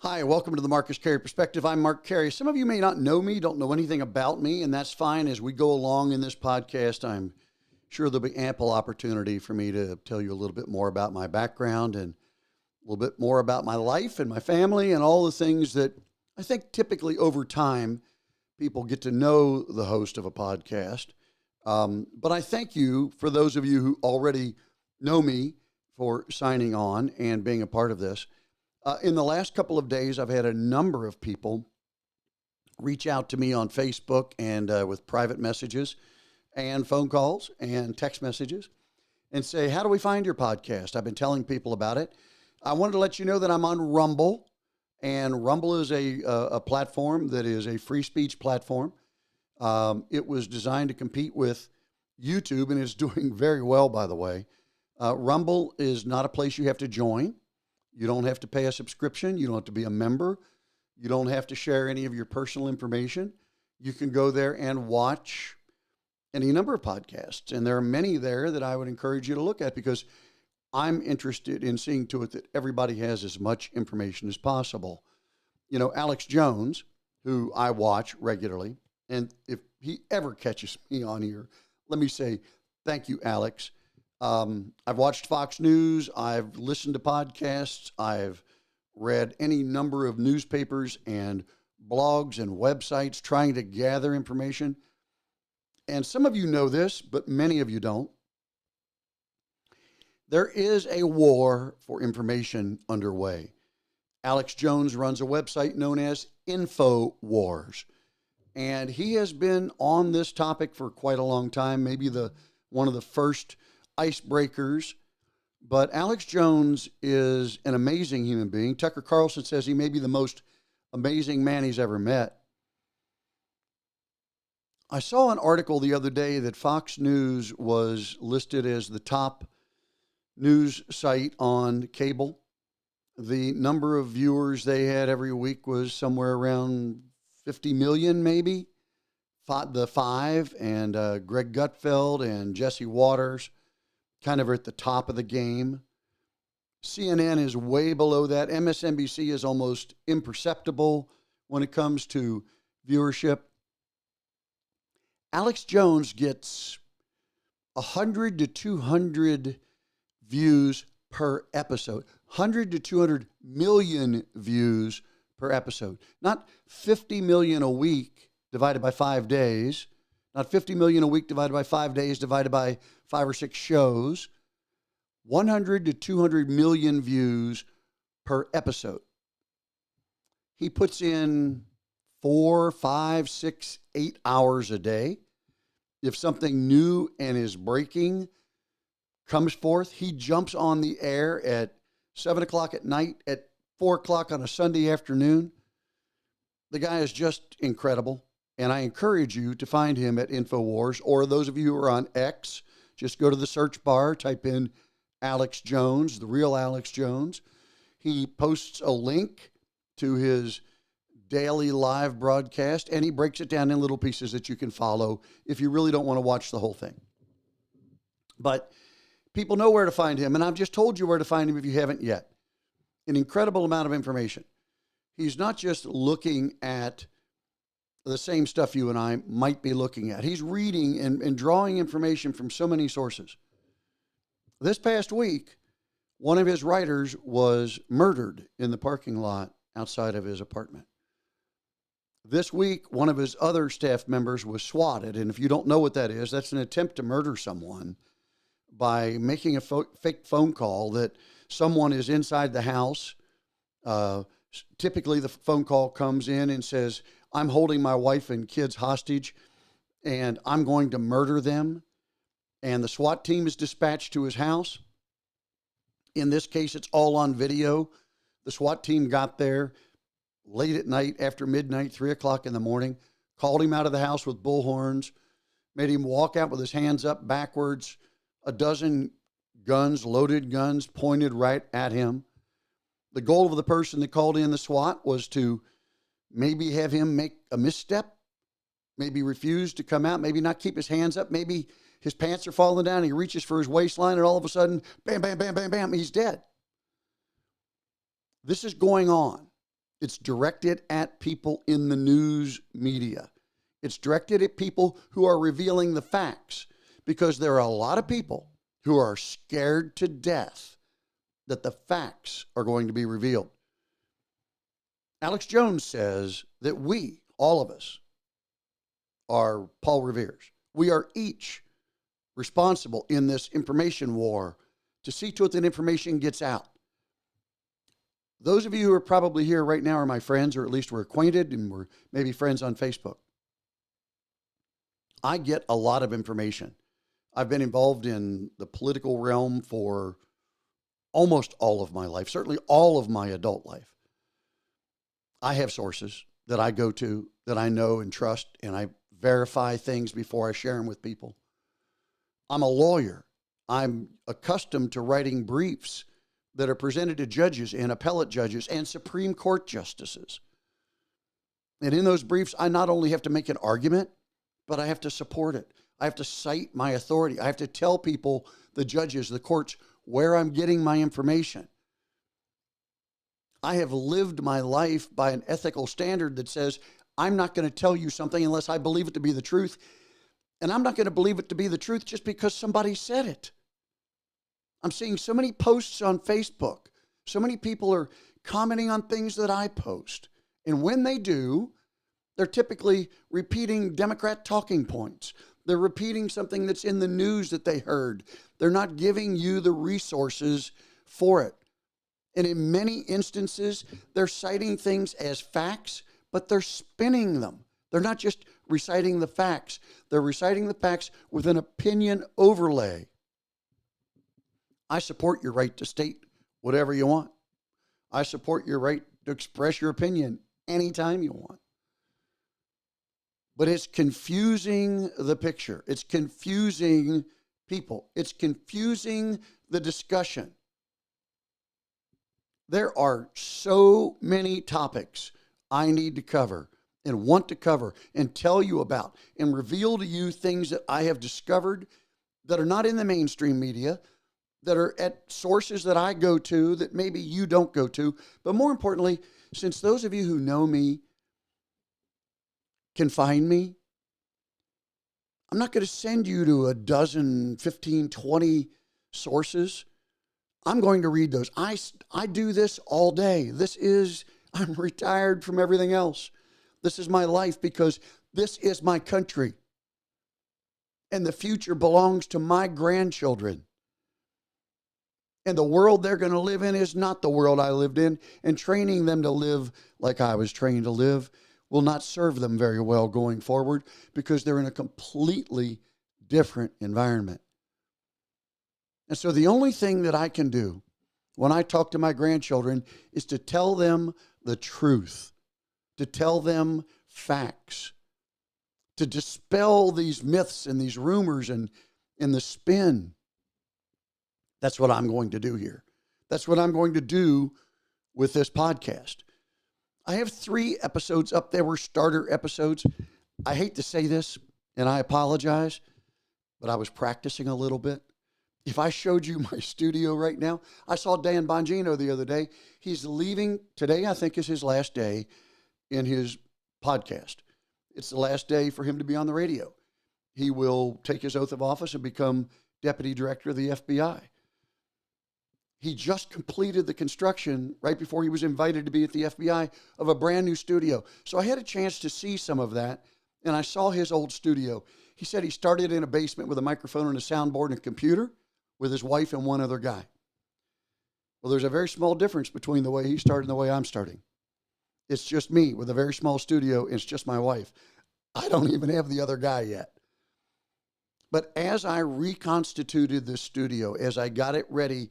Hi, welcome to the Marcus Carey Perspective. I'm Mark Carey. Some of you may not know me, don't know anything about me, and that's fine. As we go along in this podcast, I'm sure there'll be ample opportunity for me to tell you a little bit more about my background and a little bit more about my life and my family and all the things that I think typically over time people get to know the host of a podcast. But I thank you for those of you who already know me for signing on and being a part of this. In the last couple of days, I've had a number of people reach out to me on Facebook and with private messages and phone calls and text messages and say, how do we find your podcast? I've been telling people about it. I wanted to let you know that I'm on Rumble, and Rumble is a platform that is a free speech platform. It was designed to compete with YouTube, and it's doing very well, by the way. Rumble is not a place you have to join. You don't have to pay a subscription. You don't have to be a member. You don't have to share any of your personal information. You can go there and watch any number of podcasts. And there are many there that I would encourage you to look at because I'm interested in seeing to it that everybody has as much information as possible. You know, Alex Jones, who I watch regularly, and if he ever catches me on here, let me say, thank you, Alex. I've watched Fox News. I've listened to podcasts. I've read any number of newspapers and blogs and websites trying to gather information. And some of you know this, but many of you don't. There is a war for information underway. Alex Jones runs a website known as Infowars. And he has been on this topic for quite a long time, maybe one of the first icebreakers, but Alex Jones is an amazing human being. Tucker Carlson says he may be the most amazing man he's ever met. I saw an article the other day that Fox News was listed as the top news site on cable. The number of viewers they had every week was somewhere around 50 million, maybe. The Five and Greg Gutfeld and Jesse Waters kind of are at the top of the game. CNN is way below that. MSNBC is almost imperceptible when it comes to viewership. Alex Jones gets 100 to 200 views per episode. 100 to 200 million views per episode. Not 50 million a week divided by 5 days. Not 50 million a week divided by 5 days divided by 5 or 6 shows. 100 to 200 million views per episode. He puts in 4, 5, 6, 8 hours a day. If something new and is breaking comes forth, he jumps on the air at 7 o'clock at night, at 4 o'clock on a Sunday afternoon. The guy is just incredible. And I encourage you to find him at Infowars, or those of you who are on X, just go to the search bar, type in Alex Jones, the real Alex Jones. He posts a link to his daily live broadcast, and he breaks it down in little pieces that you can follow if you really don't want to watch the whole thing. But people know where to find him, and I've just told you where to find him if you haven't yet. An incredible amount of information. He's not just looking at the same stuff you and I might be looking at. He's reading and drawing information from so many sources. This past week, one of his writers was murdered in the parking lot outside of his apartment. This week, one of his other staff members was swatted. And if you don't know what that is, that's an attempt to murder someone by making a fake phone call that someone is inside the house. Typically, the phone call comes in and says, I'm holding my wife and kids hostage, and I'm going to murder them. And the SWAT team is dispatched to his house. In this case, it's all on video. The SWAT team got there late at night, after midnight, 3 o'clock in the morning, called him out of the house with bullhorns, made him walk out with his hands up backwards, a dozen guns, loaded guns, pointed right at him. The goal of the person that called in the SWAT was to maybe have him make a misstep, maybe refuse to come out, maybe not keep his hands up, maybe his pants are falling down, he reaches for his waistline, and all of a sudden, bam, bam, bam, bam, bam, he's dead. This is going on. It's directed at people in the news media. It's directed at people who are revealing the facts, because there are a lot of people who are scared to death that the facts are going to be revealed. Alex Jones says that we, all of us, are Paul Revere's. We are each responsible in this information war to see to it that information gets out. Those of you who are probably here right now are my friends, or at least we're acquainted and we're maybe friends on Facebook. I get a lot of information. I've been involved in the political realm for almost all of my life, certainly all of my adult life. I have sources that I go to that I know and trust, and I verify things before I share them with people. I'm a lawyer. I'm accustomed to writing briefs that are presented to judges and appellate judges and Supreme Court justices. And in those briefs, I not only have to make an argument, but I have to support it. I have to cite my authority. I have to tell people, the judges, the courts, where I'm getting my information. I have lived my life by an ethical standard that says, I'm not going to tell you something unless I believe it to be the truth. And I'm not going to believe it to be the truth just because somebody said it. I'm seeing so many posts on Facebook. So many people are commenting on things that I post. And when they do, they're typically repeating Democrat talking points. They're repeating something that's in the news that they heard. They're not giving you the resources for it. And in many instances, they're citing things as facts, but they're spinning them. They're not just reciting the facts. They're reciting the facts with an opinion overlay. I support your right to state whatever you want. I support your right to express your opinion anytime you want. But it's confusing the picture. It's confusing people. It's confusing the discussion. There are so many topics I need to cover and want to cover and tell you about and reveal to you things that I have discovered that are not in the mainstream media, that are at sources that I go to that maybe you don't go to. But more importantly, since those of you who know me can find me, I'm not going to send you to a dozen, 15, 20 sources. I'm going to read those. I do this all day. I'm retired from everything else. This is my life because this is my country. And the future belongs to my grandchildren. And the world they're going to live in is not the world I lived in. And training them to live like I was trained to live will not serve them very well going forward because they're in a completely different environment. And so the only thing that I can do when I talk to my grandchildren is to tell them the truth, to tell them facts, to dispel these myths and these rumors and the spin. That's what I'm going to do here. That's what I'm going to do with this podcast. I have 3 episodes up there were starter episodes. I hate to say this, and I apologize, but I was practicing a little bit. If I showed you my studio right now, I saw Dan Bongino the other day. He's leaving. Today, I think, is his last day in his podcast. It's the last day for him to be on the radio. He will take his oath of office and become deputy director of the FBI. He just completed the construction right before he was invited to be at the FBI of a brand new studio. So I had a chance to see some of that, and I saw his old studio. He said he started in a basement with a microphone and a soundboard and a computer with his wife and one other guy. Well, there's a very small difference between the way he started and the way I'm starting. It's just me with a very small studio, and it's just my wife. I don't even have the other guy yet. But as I reconstituted this studio, as I got it ready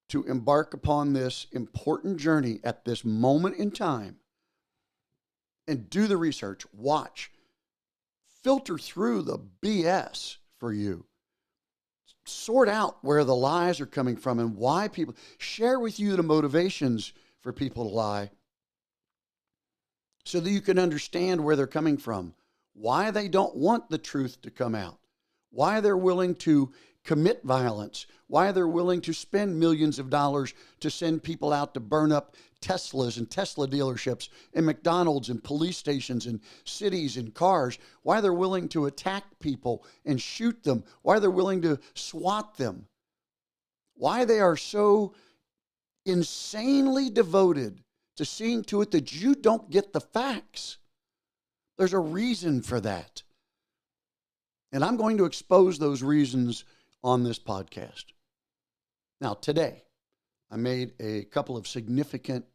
to embark upon this important journey at this moment in time and do the research, watch, filter through the BS for you, sort out where the lies are coming from and why people, share with you the motivations for people to lie so that you can understand where they're coming from, why they don't want the truth to come out, why they're willing to commit violence, why they're willing to spend millions of dollars to send people out to burn up Teslas and Tesla dealerships and McDonald's and police stations and cities and cars, why they're willing to attack people and shoot them, why they're willing to SWAT them, why they are so insanely devoted to seeing to it that you don't get the facts. There's a reason for that. And I'm going to expose those reasons on this podcast. Now, today, I made a couple of significant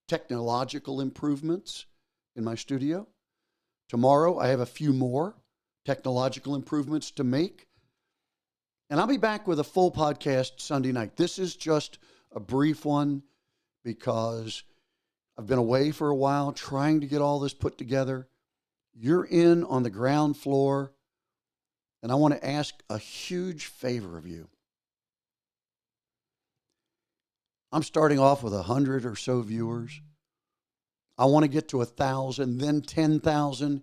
technological improvements in my studio. Tomorrow, I have a few more technological improvements to make. And I'll be back with a full podcast Sunday night. This is just a brief one because I've been away for a while trying to get all this put together. You're in on the ground floor, and I want to ask a huge favor of you. I'm starting off with 100 or so viewers. I want to get to 1,000, then 10,000.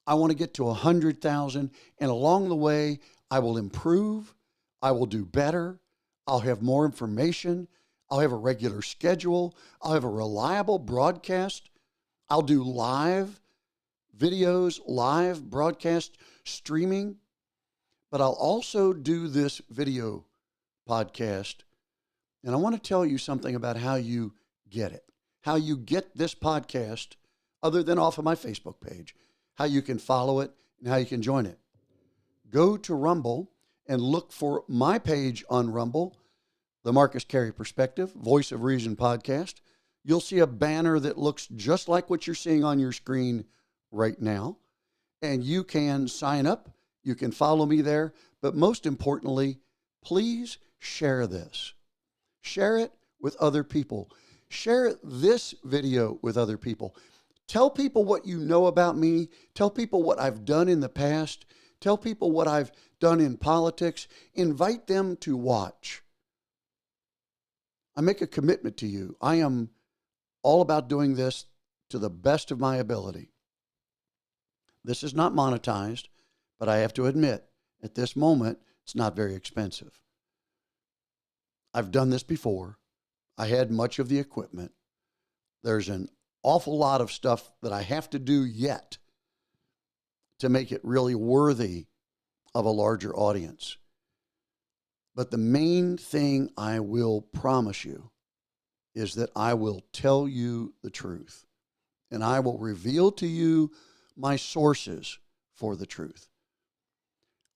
I want to get to 100,000. And along the way, I will improve. I will do better. I'll have more information. I'll have a regular schedule. I'll have a reliable broadcast. I'll do live videos, live broadcast streaming. But I'll also do this video podcast. And I want to tell you something about how you get it, how you get this podcast other than off of my Facebook page, how you can follow it and how you can join it. Go to Rumble and look for my page on Rumble, the Marcus Carey Perspective, Voice of Reason podcast. You'll see a banner that looks just like what you're seeing on your screen right now. And you can sign up. You can follow me there. But most importantly, please share this. Share it with other people. Share this video with other people. Tell people what you know about me. Tell people what I've done in the past. Tell people what I've done in politics. Invite them to watch. I make a commitment to you. I am all about doing this to the best of my ability. This is not monetized, but I have to admit, at this moment, it's not very expensive. I've done this before. I had much of the equipment. There's an awful lot of stuff that I have to do yet to make it really worthy of a larger audience. But the main thing I will promise you is that I will tell you the truth, and I will reveal to you my sources for the truth.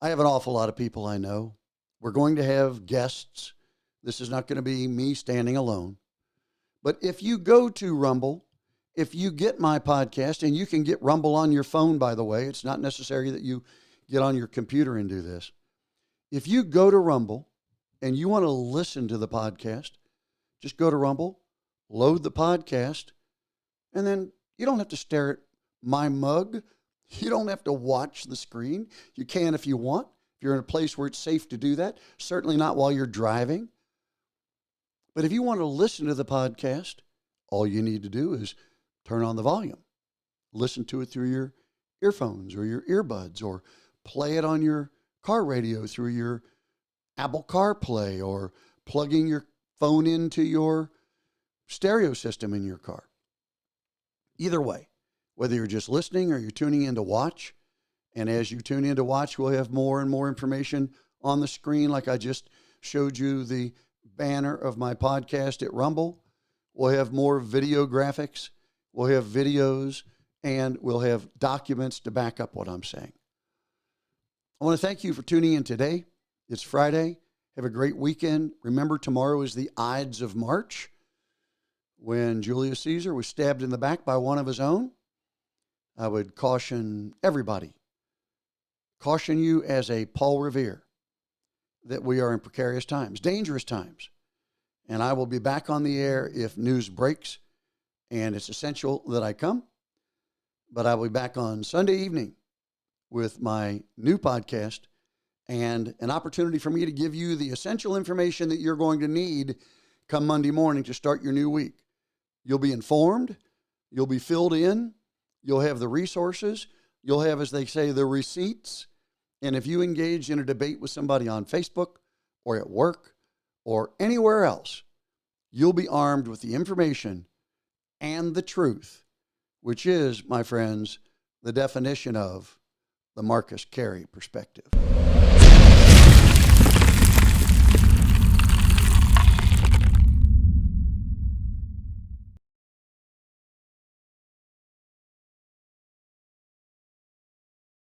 I have an awful lot of people I know. We're going to have guests. This is not going to be me standing alone. But if you go to Rumble, if you get my podcast, and you can get Rumble on your phone, by the way, it's not necessary that you get on your computer and do this. If you go to Rumble and you want to listen to the podcast, just go to Rumble, load the podcast, and then you don't have to stare at my mug. You don't have to watch the screen. You can if you want. If you're in a place where it's safe to do that, certainly not while you're driving. But if you want to listen to the podcast, all you need to do is turn on the volume. Listen to it through your earphones or your earbuds, or play it on your car radio through your Apple CarPlay, or plugging your phone into your stereo system in your car. Either way, whether you're just listening or you're tuning in to watch, and as you tune in to watch, we'll have more and more information on the screen, like I just showed you the banner of my podcast at Rumble. We'll have more video graphics. We'll have videos, and we'll have documents to back up what I'm saying. I want to thank you for tuning in today. It's Friday. Have a great weekend. Remember, tomorrow is the Ides of March, when Julius Caesar was stabbed in the back by one of his own. I would caution everybody, caution you as a Paul Revere, that we are in precarious times, dangerous times. And I will be back on the air if news breaks, and it's essential that I come. But I will be back on Sunday evening with my new podcast, and an opportunity for me to give you the essential information that you're going to need come Monday morning to start your new week. You'll be informed. You'll be filled in. You'll have the resources. You'll have, as they say, the receipts. And if you engage in a debate with somebody on Facebook or at work or anywhere else, you'll be armed with the information and the truth, which is, my friends, the definition of the Marcus Carey perspective.